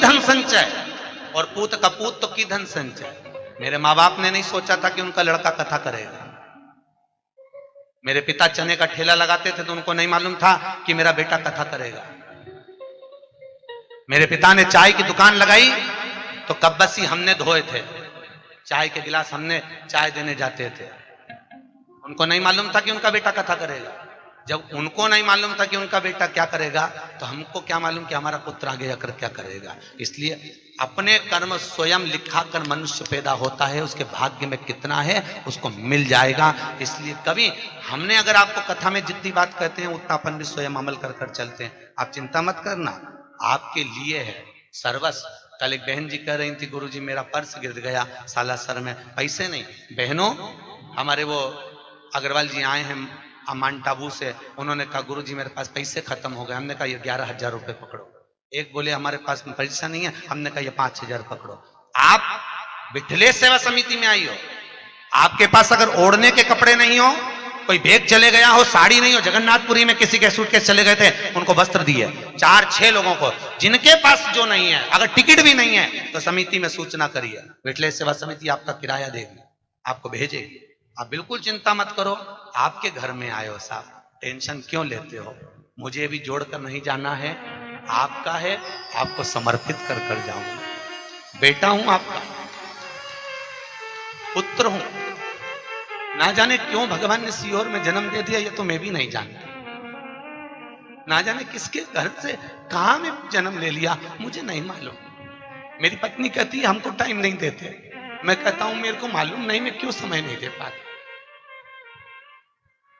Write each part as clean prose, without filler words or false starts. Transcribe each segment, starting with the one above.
धन संचय, और पूत का पूत तो की धन संचय। मेरे माँ बाप ने नहीं सोचा था कि उनका लड़का कथा करेगा। मेरे पिता चने का ठेला लगाते थे तो उनको नहीं मालूम था कि मेरा बेटा कथा करेगा। मेरे पिता ने चाय की दुकान लगाई तो कब्बसी हमने धोए थे, चाय के गिलास हमने चाय देने जाते थे। उनको नहीं मालूम था कि उनका बेटा कथा करेगा। जब उनको नहीं मालूम था कि उनका बेटा क्या करेगा तो हमको क्या मालूम कि हमारा पुत्र आगे जाकर क्या करेगा। इसलिए अपने कर्म स्वयं लिखा कर मनुष्य पैदा होता है, उसके भाग्य में कितना है उसको मिल जाएगा। इसलिए कभी हमने अगर आपको कथा में जितनी बात कहते हैं उतना अपन भी स्वयं अमल कर कर चलते हैं। आप चिंता मत करना, आपके लिए है सर्वस्व। कल एक बहन जी कह रही थी, गुरुजी मेरा पर्स गिर गया सालासर में, पैसे नहीं। बहनों, हमारे वो अग्रवाल जी आए हैं माउंट आबू से, उन्होंने कहा गुरुजी मेरे पास पैसे खत्म हो गए। हमने कहा ये 11,000 रुपए पकड़ो। एक बोले हमारे पास पैसा नहीं है, हमने कहा ये 5,000 पकड़ो। आप विठलेश सेवा समिति में आई हो, आपके पास अगर ओढ़ने के कपड़े नहीं हो, कोई बैग चले गया हो, साड़ी नहीं हो, जगन्नाथपुरी में किसी के सूटकेस चले गए थे, उनको वस्त्र दिए 4-6 लोगों को। जिनके पास जो नहीं है, अगर टिकट भी नहीं है तो समिति में सूचना करिए, विठलेश सेवा समिति आपका किराया देगी, आपको भेजेगी। आप बिल्कुल चिंता मत करो, आपके घर में आए हो साहब, टेंशन क्यों लेते हो? मुझे भी जोड़कर नहीं जाना है, आपका है, आपको समर्पित कर कर जाऊंगा। बेटा हूं आपका, पुत्र हूं। ना जाने क्यों भगवान ने सीहोर में जन्म दे दिया, ये तो मैं भी नहीं जानता। ना जाने किसके घर से कहां में जन्म ले लिया, मुझे नहीं मालूम। मेरी पत्नी कहती है हमको टाइम नहीं देते, मैं कहता हूं मेरे को मालूम नहीं, मैं क्यों समय नहीं दे पाता।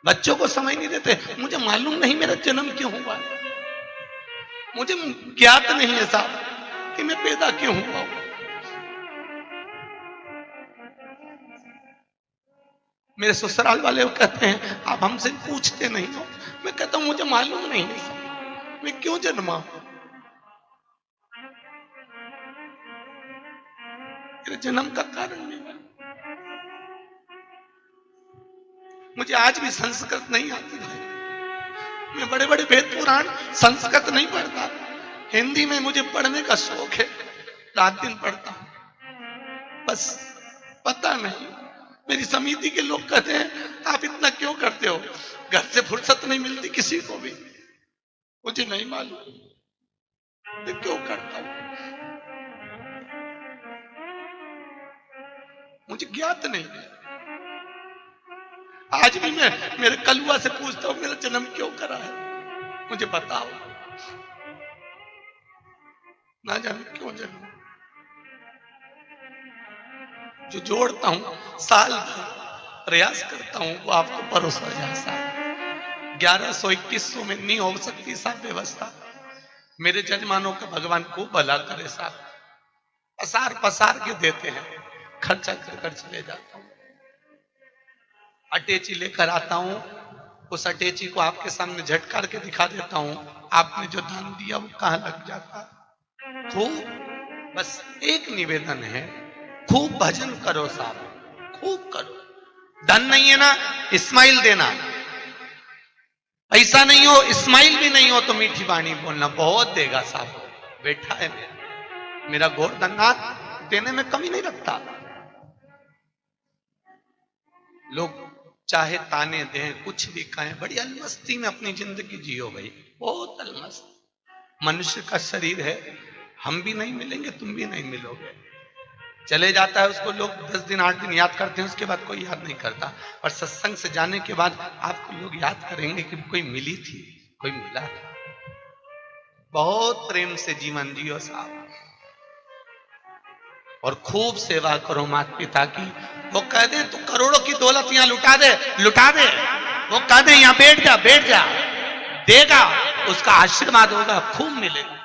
बच्चों को समय नहीं देते, मुझे मालूम नहीं मेरा जन्म क्यों हुआ, मुझे ज्ञात नहीं है साहब कि मैं पैदा क्यों हुआ। मेरे ससुराल वाले कहते हैं आप हमसे पूछते नहीं हो, मैं कहता हूं मुझे मालूम नहीं है साहब मैं क्यों जन्मा, मेरे जन्म का कारण नहीं। मुझे आज भी संस्कृत नहीं आती भाई, मैं बड़े बड़े वेद पुराण संस्कृत नहीं पढ़ता, हिंदी में मुझे पढ़ने का शौक है, रात दिन पढ़ता हूं। बस पता नहीं, मेरी समिति के लोग कहते हैं आप इतना क्यों करते हो, घर से फुर्सत नहीं मिलती किसी को भी, मुझे नहीं मालूम मैं क्यों करता हूं, मुझे ज्ञात नहीं है। आज भी मैं मेरे कलुआ से पूछता हूं मेरा जन्म क्यों करा है, मुझे बताओ, ना जाने क्यों जन्म। जो जोड़ता हूं साल भर प्रयास करता हूं वो आपको परोसा जाए साहब। 1100-2100 में नहीं हो सकती साहब व्यवस्था। मेरे जजमानों का भगवान को भला करे साहब, पसार पसार के देते हैं, खर्चा कर कर चले जाता हूं। अटैची लेकर आता हूं, उस अटैची को आपके सामने झटकार के दिखा देता हूं, आपने जो दान दिया वो कहां लग जाता। खूब, बस एक निवेदन है, खूब भजन करो साहब, खूब करो। धन नहीं है ना, इस्माइल देना, ऐसा नहीं हो इस्माइल भी नहीं हो तो मीठी वाणी बोलना, बहुत देगा साहब। बैठा है मेरा गोवर्धननाथ, देने में कमी नहीं रखता। लोग चाहे ताने दें, कुछ भी कहें, बड़ी अलमस्ती में अपनी जिंदगी जियो भाई, बहुत अलमस्त। मनुष्य का शरीर है, हम भी नहीं मिलेंगे, तुम भी नहीं मिलोगे। चले जाता है उसको लोग 10 दिन 8 दिन याद करते हैं, उसके बाद कोई याद नहीं करता। और सत्संग से जाने के बाद आपको लोग याद करेंगे कि कोई मिली थी, कोई मिला था। बहुत प्रेम से जीवन जियो साहब, और खूब सेवा करो माता पिता की। वो कह दे तू करोड़ों की दौलत यहां लुटा दे, लुटा दे, वो कह दे यहां बैठ जा, बैठ जा, देगा, उसका आशीर्वाद होगा, खूब मिलेगा।